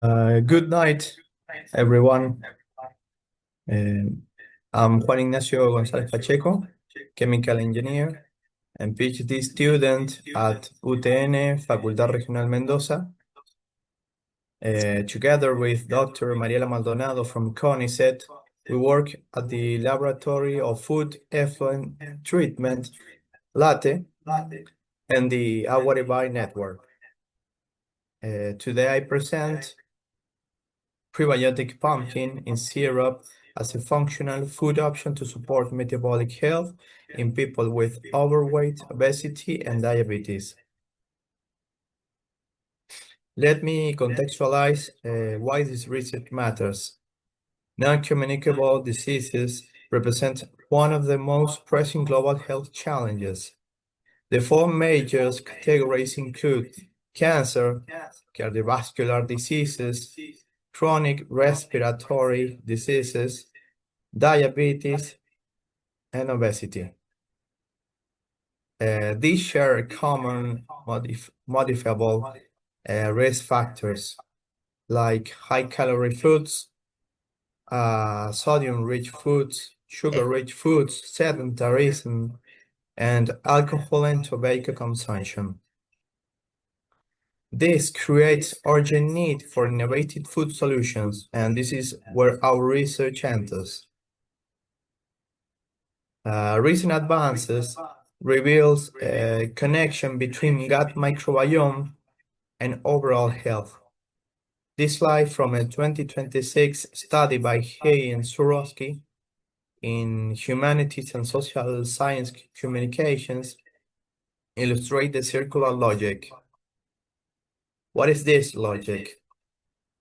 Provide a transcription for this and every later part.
Good night, everyone. I'm Juan Ignacio Gonzalez Pacheco, chemical engineer and PhD student at UTN, Facultad Regional Mendoza. Together with Dr. Mariela Maldonado from CONICET, we work at the Laboratory of Food Effluent Treatment, LATE, and the Aguaribay Network. Today I present Prebiotic pumpkin in syrup as a functional food option to support metabolic health in people with overweight, obesity, and diabetes. Let me contextualize why this research matters. Non-communicable diseases represent one of the most pressing global health challenges. The four major categories include cancer, cardiovascular diseases, chronic respiratory diseases, diabetes, and obesity. These share common modifiable risk factors like high-calorie foods, sodium-rich foods, sugar-rich foods, sedentarism, and alcohol and tobacco consumption. This creates urgent need for innovative food solutions, and this is where our research enters. Recent advances reveals a connection between gut microbiome and overall health. This slide from a 2026 study by Hay and Surowski in Humanities and Social Science Communications illustrate the circular logic. What is this logic?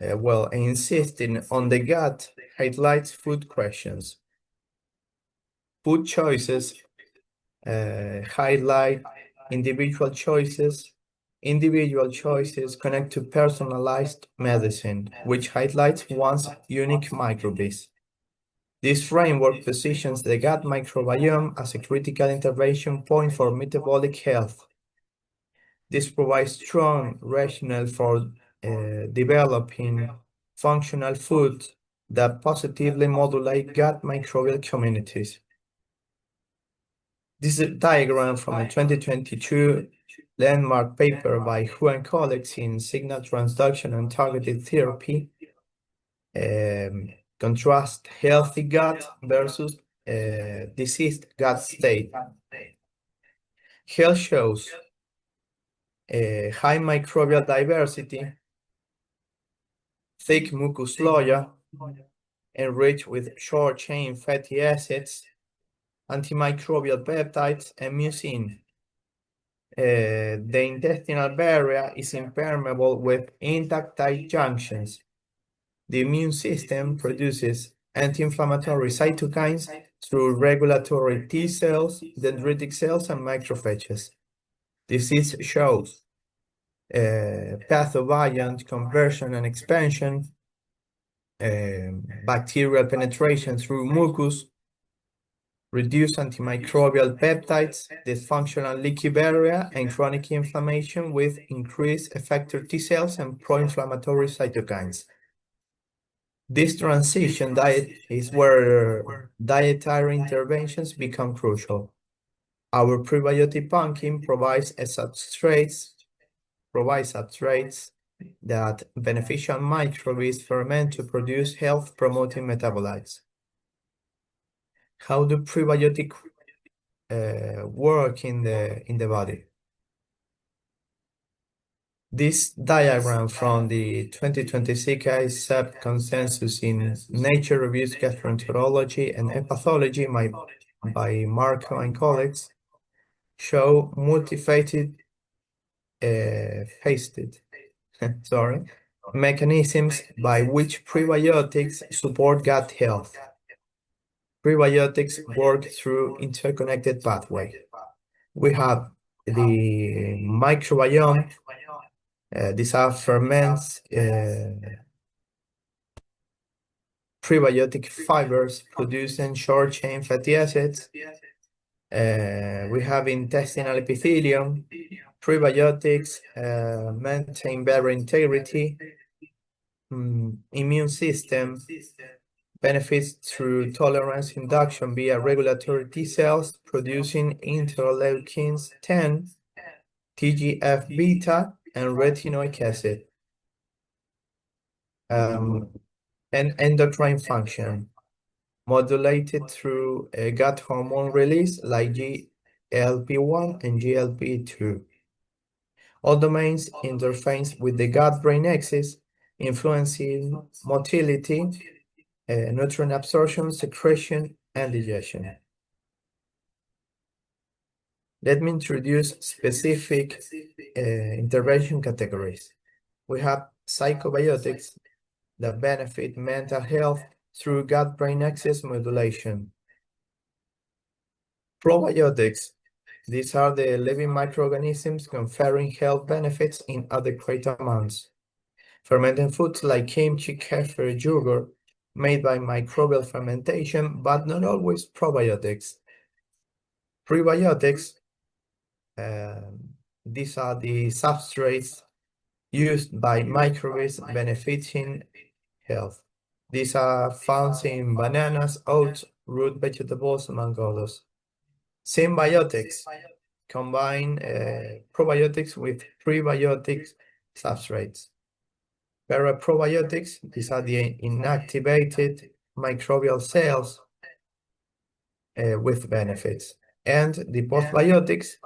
Well, insisting on the gut highlights food questions. Food choices highlight individual choices. Individual choices connect to personalized medicine, which highlights one's unique microbes. This framework positions the gut microbiome as a critical intervention point for metabolic health. This provides strong rationale for developing functional foods that positively modulate gut microbial communities. This is a diagram from a 2022 landmark paper by Juan colleagues in signal transduction and targeted therapy. Contrast healthy gut versus diseased gut state. Health shows high microbial diversity, thick mucus layer, enriched with short-chain fatty acids, antimicrobial peptides, and mucin. The intestinal barrier is impermeable with intact tight junctions. The immune system produces anti-inflammatory cytokines through regulatory T cells, dendritic cells, and macrophages. Disease shows pathobiont conversion and expansion, bacterial penetration through mucus, reduced antimicrobial peptides, dysfunctional leaky barrier, and chronic inflammation with increased effector T cells and pro-inflammatory cytokines. This transition diet is where dietary interventions become crucial. Our prebiotic pumpkin provides substrates that beneficial microbes ferment to produce health-promoting metabolites. How do prebiotics work in the body? This diagram from the 2026 ISAP consensus in Nature Reviews Gastroenterology and Hepatology by Marco and colleagues show multifaceted mechanisms by which prebiotics support gut health. Prebiotics work through interconnected pathways. We have the microbiome. These are ferments, prebiotic fibers producing short-chain fatty acids. We have intestinal epithelium. Prebiotics maintain barrier integrity. immune system, benefits through tolerance induction via regulatory T cells producing interleukins 10, TGF-beta, and retinoic acid. And endocrine function, modulated through a gut hormone release like GLP-1 and GLP-2. All domains interface with the gut-brain axis, influencing motility, nutrient absorption, secretion, and digestion. Let me introduce specific intervention categories. We have psychobiotics that benefit mental health through gut-brain axis modulation. Probiotics, these are the living microorganisms conferring health benefits in adequate amounts. Fermented foods like kimchi, kefir, yogurt, made by microbial fermentation, but not always probiotics. Prebiotics, these are the substrates used by microbes benefiting health. These are found in bananas, oats, root vegetables, among others. Symbiotics combine probiotics with prebiotics substrates. Paraprobiotics, these are the inactivated microbial cells with benefits. And the postbiotics,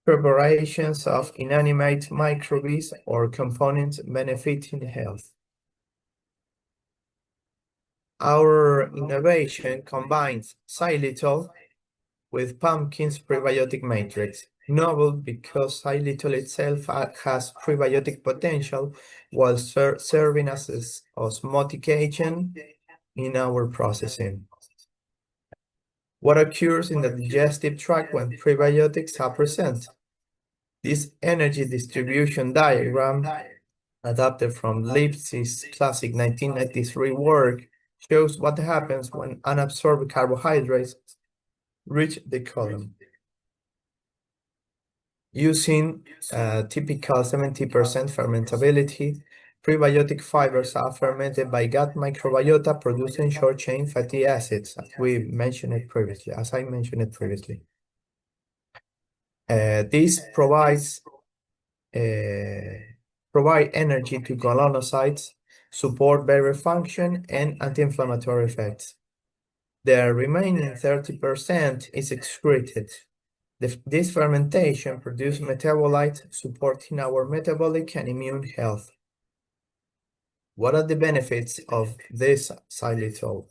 preparations of inanimate microbes or components benefiting health. Our innovation combines xylitol with pumpkin's prebiotic matrix. Novel because xylitol itself has prebiotic potential while serving as an osmotic agent in our processing. What occurs in the digestive tract when prebiotics are present? This energy distribution diagram, adapted from Lipsy's classic 1993 work, shows what happens when unabsorbed carbohydrates reach the colon. Using typical 70% fermentability, prebiotic fibers are fermented by gut microbiota, producing short-chain fatty acids, as I mentioned it previously. This provide energy to colonocytes, support barrier function, and anti-inflammatory effects. The remaining 30% is excreted. This fermentation produces metabolites supporting our metabolic and immune health. What are the benefits of this xylitol?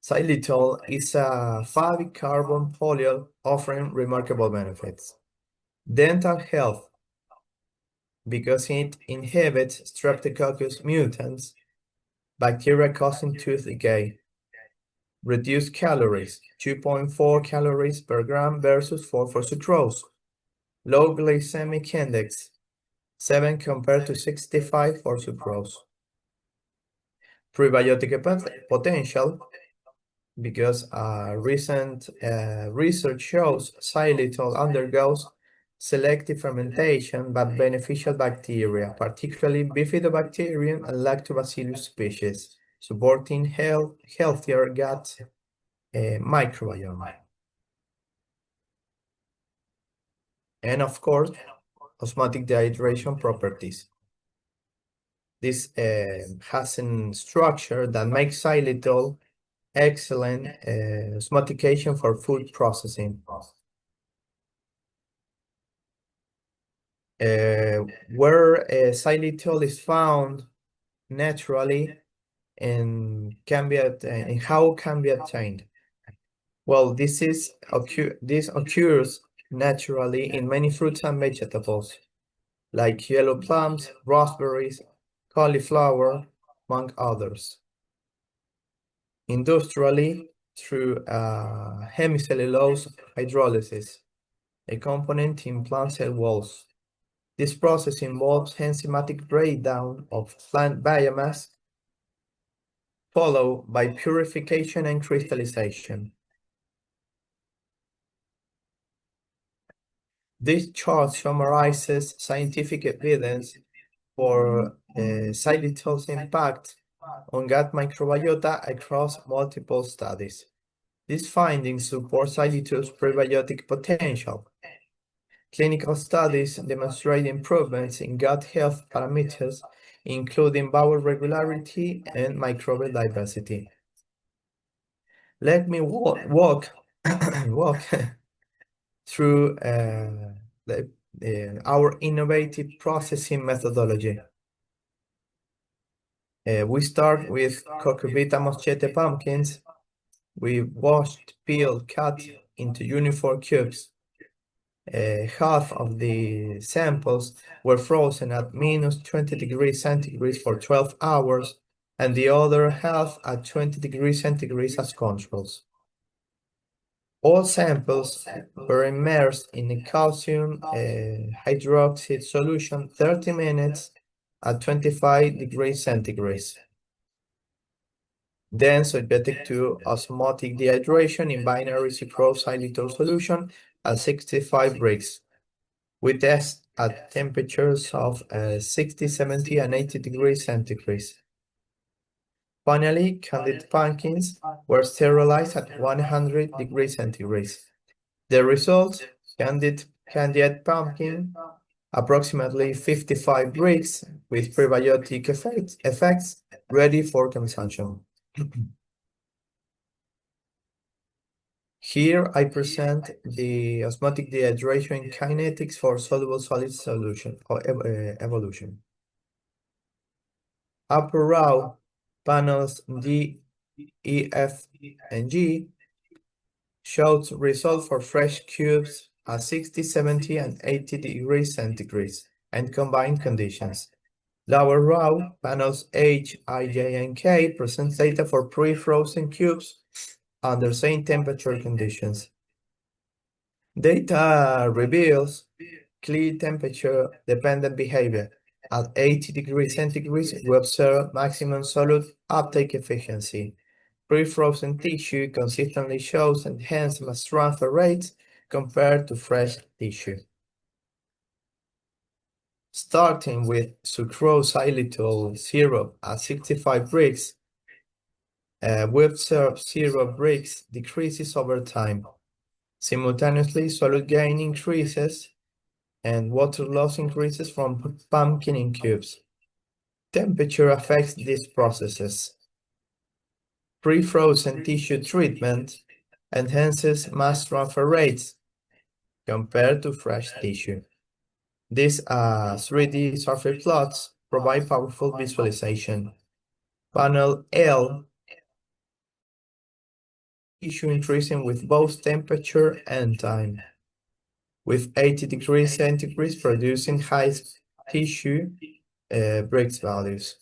Xylitol is a 5-carbon polyol offering remarkable benefits. Dental health, because it inhibits Streptococcus mutans, bacteria causing tooth decay. Reduced calories, 2.4 calories per gram versus 4 for sucrose. Low glycemic index, 7 compared to 65 for sucrose. Prebiotic potential, because recent research shows xylitol undergoes selective fermentation by beneficial bacteria, particularly bifidobacterium and lactobacillus species, supporting healthier gut microbiome. And of course, osmotic dehydration properties. This has a structure that makes xylitol excellent osmotication for food processing. Where xylitol is found naturally and how can be obtained? Well, this occurs naturally in many fruits and vegetables, like yellow plums, raspberries, cauliflower, among others. Industrially, through hemicellulose hydrolysis, a component in plant cell walls. This process involves enzymatic breakdown of plant biomass, followed by purification and crystallization. This chart summarizes scientific evidence for xylitol's impact on gut microbiota across multiple studies. These findings support xylitol's prebiotic potential. Clinical studies demonstrate improvements in gut health parameters, including bowel regularity and microbial diversity. Let me walk through our innovative processing methodology. We start with cucurbita moschete pumpkins. We washed, peeled, cut into uniform cubes. Half of the samples were frozen at -20 degrees Celsius for 12 hours, and the other half at 20 degrees Celsius as controls. All samples were immersed in a calcium hydroxide solution 30 minutes at 25 degrees Celsius. Then subjected to osmotic dehydration in binary sucrose xylitol solution at 65 Brix. We test at temperatures of 60, 70, and 80 degrees Celsius. Finally, candied pumpkins were sterilized at 100 degrees Celsius. The result, candied pumpkin, approximately 55 Brix with prebiotic effects ready for consumption. Here I present the osmotic dehydration kinetics for soluble solid solution or evolution. Upper row, panels D, E, F, and G shows results for fresh cubes at 60, 70, and 80 degrees Celsius and combined conditions. Lower row, panels H, I, J, and K presents data for pre-frozen cubes under same temperature conditions. Data reveals clear temperature-dependent behavior. At 80 degrees Celsius, we observe maximum solute uptake efficiency. Pre-frozen tissue consistently shows enhanced mass transfer rates compared to fresh tissue. Starting with sucrose xylitol syrup at 65 Brix, we observe 0 Brix decreases over time. Simultaneously, solute gain increases and water loss increases from pumpkin in cubes. Temperature affects these processes. Pre-frozen tissue treatment enhances mass transfer rates compared to fresh tissue. These 3D surface plots provide powerful visualization. Panel L, tissue increasing with both temperature and time, with 80 degrees Celsius producing high tissue Brix values.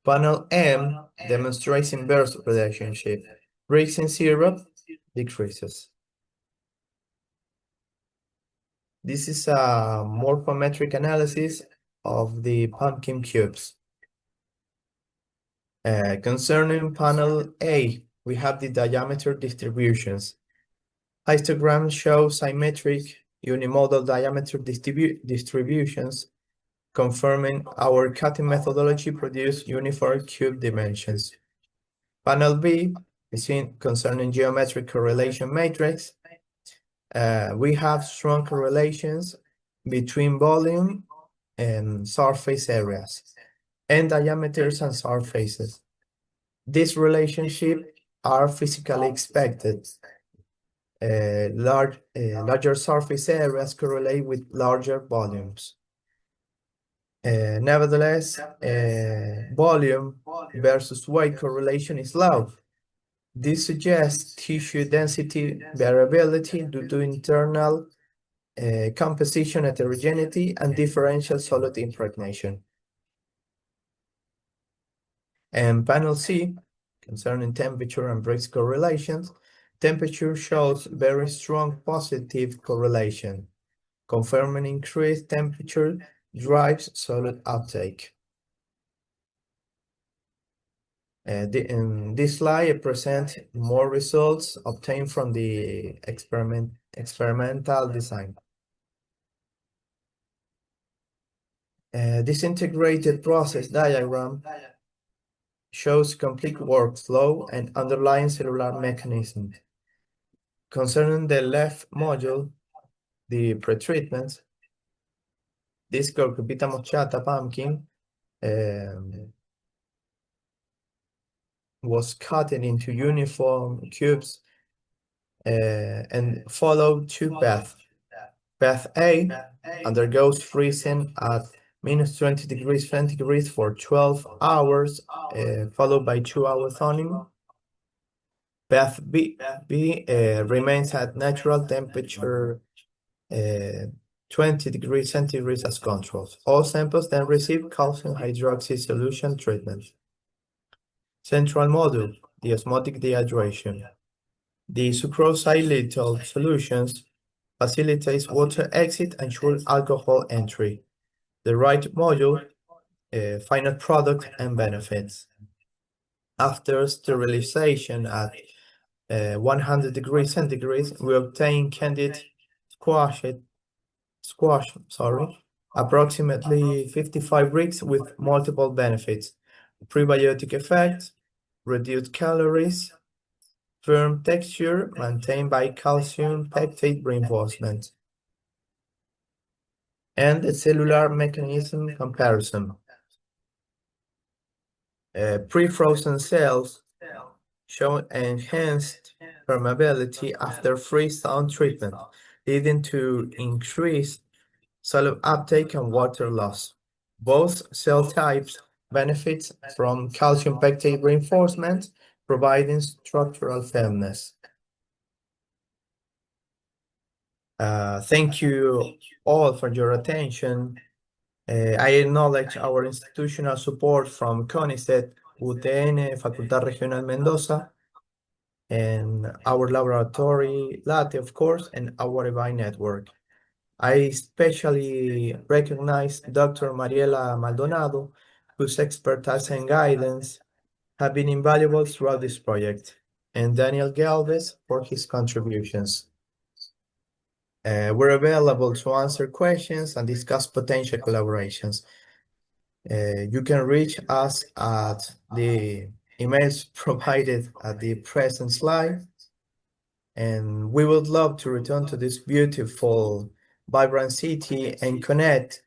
Panel M demonstrates inverse relationship. Brix in syrup decreases. This is a morphometric analysis of the pumpkin cubes. Concerning panel A, we have the diameter distributions. Histograms show symmetric unimodal diameter distributions, confirming our cutting methodology produces uniform cube dimensions. Panel B is concerning geometric correlation matrix. We have strong correlations between volume and surface areas, and diameters and surfaces. These relationships are physically expected. Larger surface areas correlate with larger volumes. Nevertheless, volume versus weight correlation is low. This suggests tissue density variability due to internal composition heterogeneity and differential solute impregnation. And panel C, concerning temperature and Brix correlations, temperature shows very strong positive correlation, confirming increased temperature drives solute uptake. In this slide presents more results obtained from the experimental design. This integrated process diagram shows complete workflow and underlying cellular mechanism. Concerning the left module, the pretreatment, this cucurbita moschata pumpkin was cut into uniform cubes and followed two paths. Path A undergoes freezing at -20 degrees centigrade for 12 hours, followed by 2 hour thawing. Path B remains at natural temperature 20 degrees centigrade as controls. All samples then receive calcium hydroxide solution treatment. Central module, the osmotic dehydration. The sucrose xylitol solutions facilitates water exit and ensures alcohol entry. The right module, final product and benefits. After sterilization at 100 degrees centigrade, we obtain candid squash, approximately 55 weeks with multiple benefits. Prebiotic effect, reduced calories, firm texture maintained by calcium peptide reinforcement, and the cellular mechanism comparison. Pre-frozen cells show enhanced permeability after freeze-down treatment, leading to increased solute uptake and water loss. Both cell types benefit from calcium peptide reinforcement, providing structural firmness. Thank you all for your attention. I acknowledge our institutional support from CONICET, UTN, Facultad Regional Mendoza, and our laboratory, LATE, of course, and our EVI network. I especially recognize Dr. Mariela Maldonado, whose expertise and guidance have been invaluable throughout this project, and Daniel Galvez for his contributions. We're available to answer questions and discuss potential collaborations. You can reach us at the emails provided at the present slide, and we would love to return to this beautiful, vibrant city and connect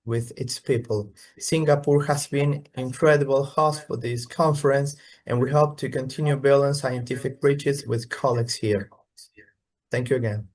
with its people. Singapore has been an incredible host for this conference, and we hope to continue building scientific bridges with colleagues here. Thank you again.